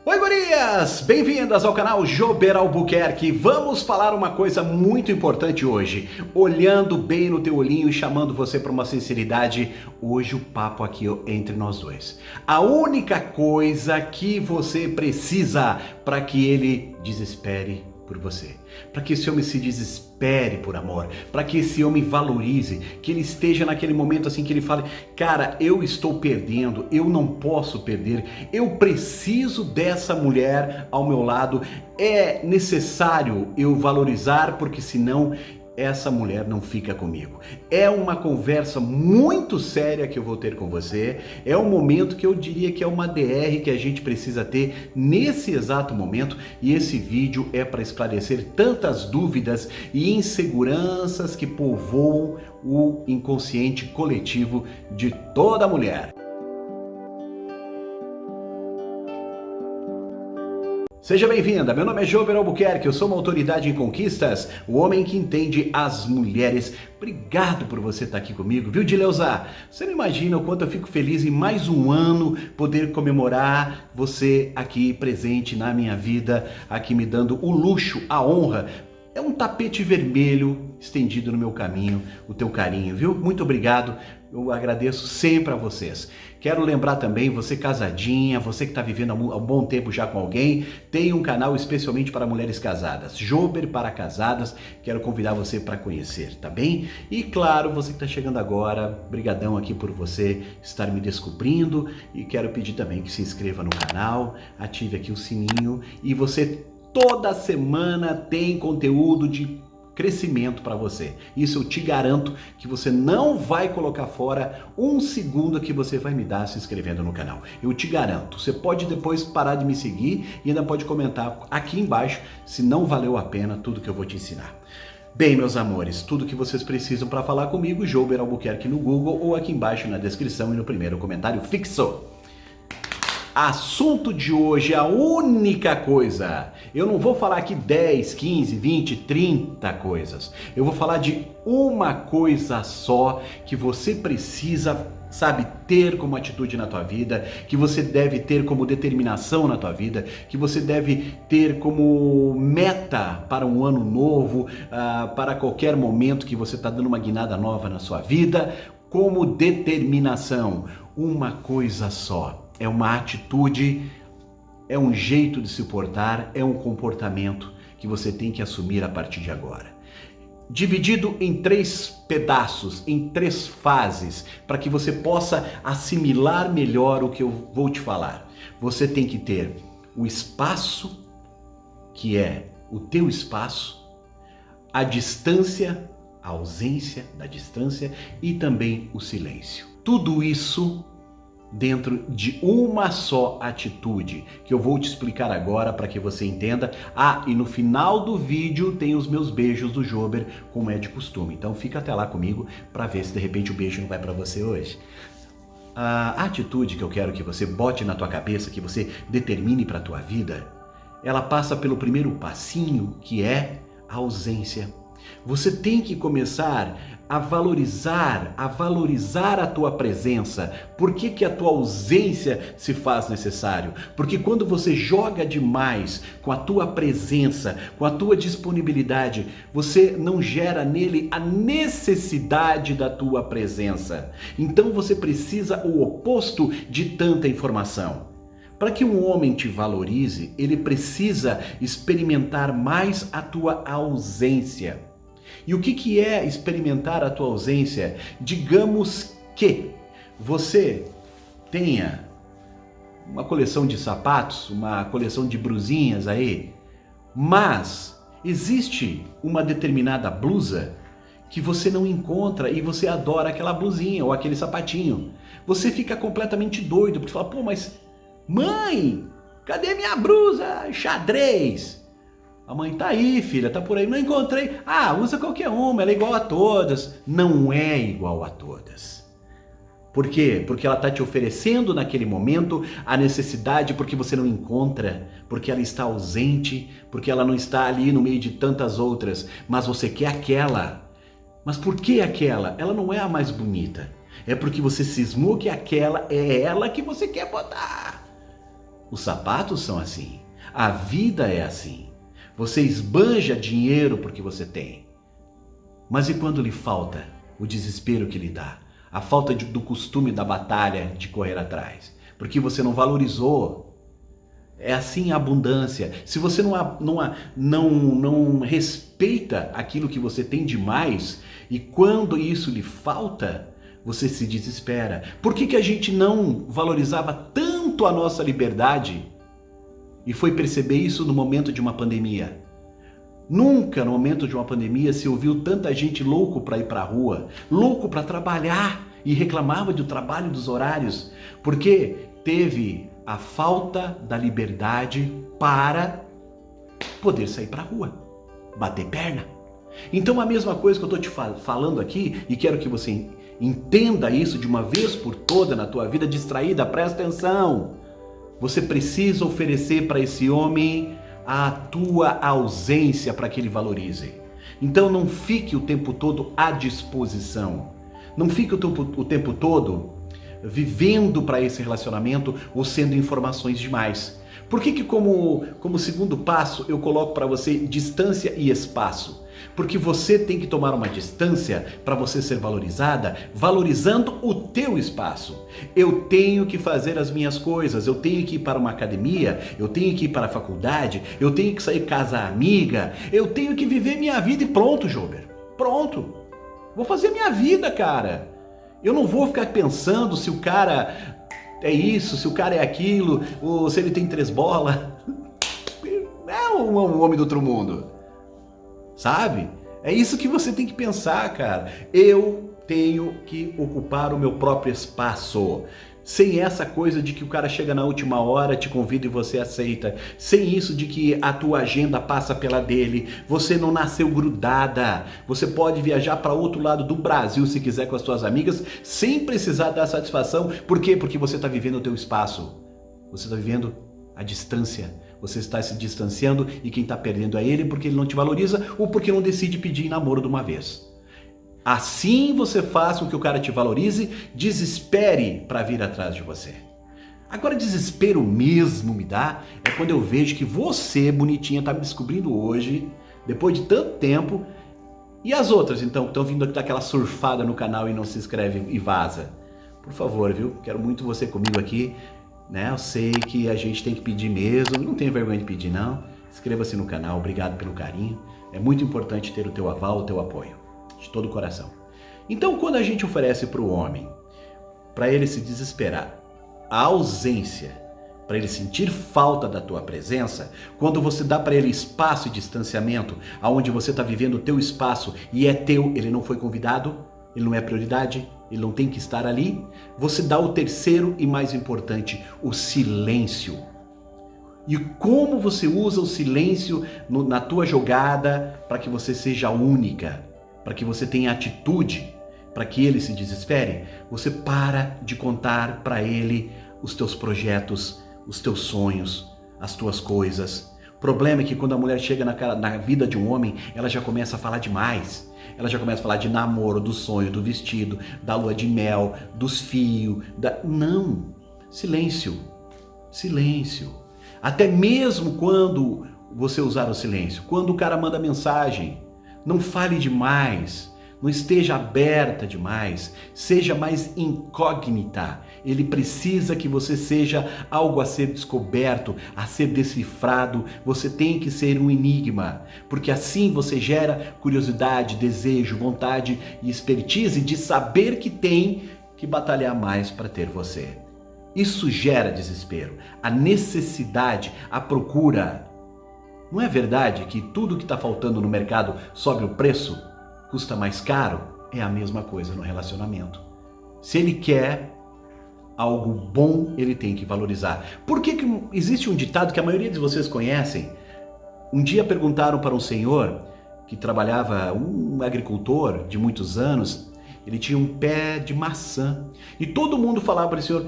Oi, gurias! Bem-vindas ao canal Jober Albuquerque. Vamos falar uma coisa muito importante hoje. Olhando bem no teu olhinho e chamando você para uma sinceridade, hoje o papo aqui é entre nós dois. A única coisa que você precisa para que ele desespere por você, para que esse homem se desespere por amor, para que esse homem valorize, que ele esteja naquele momento assim que ele fale, cara, eu estou perdendo, eu não posso perder, eu preciso dessa mulher ao meu lado, é necessário eu valorizar, porque senão essa mulher não fica comigo. É uma conversa muito séria que eu vou ter com você, é um momento que eu diria que é uma DR que a gente precisa ter nesse exato momento, e esse vídeo é para esclarecer tantas dúvidas e inseguranças que povoam o inconsciente coletivo de toda mulher. Seja bem-vinda, meu nome é Jober Albuquerque, eu sou uma autoridade em conquistas, o homem que entende as mulheres. Obrigado por você estar aqui comigo, viu, Dileuza? Você não imagina o quanto eu fico feliz em mais um ano poder comemorar você aqui presente na minha vida, aqui me dando o luxo, a honra. É um tapete vermelho estendido no meu caminho, o teu carinho, viu? Muito obrigado, eu agradeço sempre a vocês. Quero lembrar também, você casadinha, você que está vivendo há um bom tempo já com alguém, tem um canal especialmente para mulheres casadas, Jober para Casadas, quero convidar você para conhecer, tá bem? E claro, você que está chegando agora, brigadão aqui por você estar me descobrindo, e quero pedir também que se inscreva no canal, ative aqui o sininho, e você toda semana tem conteúdo de crescimento para você. Isso eu te garanto que você não vai colocar fora um segundo que você vai me dar se inscrevendo no canal. Eu te garanto. Você pode depois parar de me seguir e ainda pode comentar aqui embaixo se não valeu a pena tudo que eu vou te ensinar. Bem, meus amores, tudo que vocês precisam para falar comigo, Jober Albuquerque no Google ou aqui embaixo na descrição e no primeiro comentário fixo. Assunto de hoje, a única coisa, eu não vou falar aqui 10, 15, 20, 30 coisas, eu vou falar de uma coisa só que você precisa, sabe, ter como atitude na tua vida, que você deve ter como determinação na tua vida, que você deve ter como meta para um ano novo, para qualquer momento que você está dando uma guinada nova na sua vida, como determinação, uma coisa só. É uma atitude, é um jeito de se portar, é um comportamento que você tem que assumir a partir de agora. Dividido em 3 pedaços, em 3 fases, para que você possa assimilar melhor o que eu vou te falar. Você tem que ter o espaço, que é o teu espaço, a distância, a ausência da distância e também o silêncio. Tudo isso dentro de uma só atitude, que eu vou te explicar agora para que você entenda. E no final do vídeo tem os meus beijos do Jober, como é de costume. Então fica até lá comigo para ver se de repente o beijo não vai para você hoje. A atitude que eu quero que você bote na tua cabeça, que você determine para a tua vida, ela passa pelo primeiro passinho, que é a ausência. Você tem que começar a valorizar a tua presença. Por que a tua ausência se faz necessário? Porque quando você joga demais com a tua presença, com a tua disponibilidade, você não gera nele a necessidade da tua presença. Então você precisa o oposto de tanta informação. Para que um homem te valorize, ele precisa experimentar mais a tua ausência. E o que é experimentar a tua ausência? Digamos que você tenha uma coleção de sapatos, uma coleção de brusinhas aí, mas existe uma determinada blusa que você não encontra e você adora aquela blusinha ou aquele sapatinho. Você fica completamente doido, porque fala, pô, mas mãe, cadê minha blusa xadrez? A mãe tá aí, filha, tá por aí. Não encontrei. Usa qualquer uma, ela é igual a todas. Não é igual a todas. Por quê? Porque ela tá te oferecendo naquele momento a necessidade, porque você não encontra, porque ela está ausente, porque ela não está ali no meio de tantas outras, mas você quer aquela. Mas por que aquela? Ela não é a mais bonita. É porque você cismou que aquela é ela que você quer botar. Os sapatos são assim. A vida é assim. Você esbanja dinheiro porque você tem. Mas e quando lhe falta? O desespero que lhe dá. A falta do costume da batalha de correr atrás. Porque você não valorizou. É assim a abundância. Se você não respeita aquilo que você tem demais, e quando isso lhe falta, você se desespera. Por que a gente não valorizava tanto a nossa liberdade e foi perceber isso no momento de uma pandemia? Nunca no momento de uma pandemia se ouviu tanta gente louco para ir para a rua, louco para trabalhar e reclamava do trabalho, dos horários, porque teve a falta da liberdade para poder sair para a rua, bater perna. Então a mesma coisa que eu estou te falando aqui, e quero que você entenda isso de uma vez por toda na tua vida distraída, presta atenção. Você precisa oferecer para esse homem a tua ausência para que ele valorize. Então não fique o tempo todo à disposição. Não fique o tempo todo vivendo para esse relacionamento ou sendo informações demais. Por que como segundo passo eu coloco para você distância e espaço? Porque você tem que tomar uma distância para você ser valorizada, valorizando o teu espaço. Eu tenho que fazer as minhas coisas, eu tenho que ir para uma academia, eu tenho que ir para a faculdade, eu tenho que sair casa amiga, eu tenho que viver minha vida e pronto, Jober. Pronto. Vou fazer minha vida, cara. Eu não vou ficar pensando se o cara é isso, se o cara é aquilo, ou se ele tem 3 bolas. É um homem do outro mundo. Sabe? É isso que você tem que pensar, cara. Eu tenho que ocupar o meu próprio espaço. Sem essa coisa de que o cara chega na última hora, te convida e você aceita. Sem isso de que a tua agenda passa pela dele. Você não nasceu grudada. Você pode viajar para outro lado do Brasil se quiser com as suas amigas, sem precisar dar satisfação. Por quê? Porque você está vivendo o teu espaço. Você está vivendo a distância. Você está se distanciando e quem está perdendo é ele porque ele não te valoriza ou porque não decide pedir namoro de uma vez. Assim você faz com que o cara te valorize, desespere para vir atrás de você. Agora desespero mesmo me dá é quando eu vejo que você, bonitinha, está me descobrindo hoje, depois de tanto tempo, e as outras então que estão vindo aqui dar aquela surfada no canal e não se inscreve e vaza. Por favor, viu? Quero muito você comigo aqui. Né? Eu sei que a gente tem que pedir mesmo, não tenho vergonha de pedir não. Inscreva-se no canal, obrigado pelo carinho. É muito importante ter o teu aval, o teu apoio, de todo o coração. Então quando a gente oferece para o homem, para ele se desesperar, a ausência, para ele sentir falta da tua presença, quando você dá para ele espaço e distanciamento, aonde você está vivendo o teu espaço e é teu, ele não foi convidado, ele não é prioridade, ele não tem que estar ali, você dá o terceiro e mais importante, o silêncio. E como você usa o silêncio na tua jogada para que você seja única, para que você tenha atitude, para que ele se desespere, você para de contar para ele os teus projetos, os teus sonhos, as tuas coisas. O problema é que quando a mulher chega na vida de um homem, ela já começa a falar demais. Ela já começa a falar de namoro, do sonho, do vestido, da lua de mel, dos fios. Não! Silêncio. Silêncio. Até mesmo quando você usar o silêncio. Quando o cara manda mensagem, não fale demais. Não esteja aberta demais. Seja mais incógnita. Ele precisa que você seja algo a ser descoberto, a ser decifrado. Você tem que ser um enigma, porque assim você gera curiosidade, desejo, vontade e expertise de saber que tem que batalhar mais para ter você. Isso gera desespero, a necessidade, a procura. Não é verdade que tudo que está faltando no mercado sobe o preço, custa mais caro? É a mesma coisa no relacionamento. Se ele quer algo bom, ele tem que valorizar. Por que existe um ditado que a maioria de vocês conhecem? Um dia perguntaram para um senhor que trabalhava, um agricultor de muitos anos, ele tinha um pé de maçã. E todo mundo falava para esse senhor,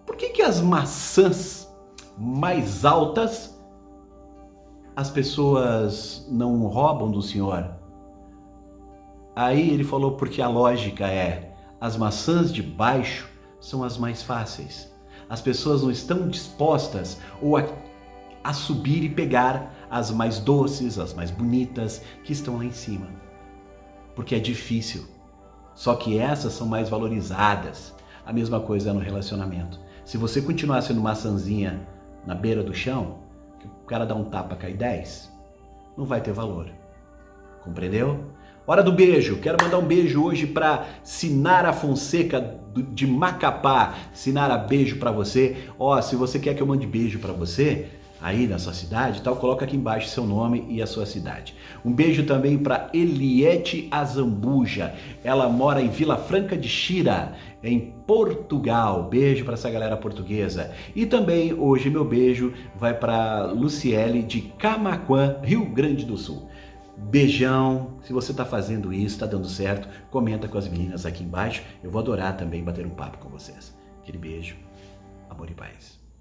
por que as maçãs mais altas as pessoas não roubam do senhor? Aí ele falou, porque a lógica é, as maçãs de baixo são as mais fáceis. As pessoas não estão dispostas a subir e pegar as mais doces, as mais bonitas que estão lá em cima. Porque é difícil. Só que essas são mais valorizadas. A mesma coisa é no relacionamento. Se você continuar sendo maçãzinha na beira do chão, que o cara dá um tapa, cai 10, não vai ter valor. Compreendeu? Hora do beijo. Quero mandar um beijo hoje para Sinara Fonseca de Macapá. Sinara, beijo para você. Ó, se você quer que eu mande beijo para você aí na sua cidade, tal, coloca aqui embaixo seu nome e a sua cidade. Um beijo também para Eliette Azambuja. Ela mora em Vila Franca de Xira, em Portugal. Beijo para essa galera portuguesa. E também hoje meu beijo vai para Luciele de Camaquã, Rio Grande do Sul. Beijão, se você está fazendo isso, está dando certo, comenta com as meninas aqui embaixo. Eu vou adorar também bater um papo com vocês. Aquele beijo, amor e paz.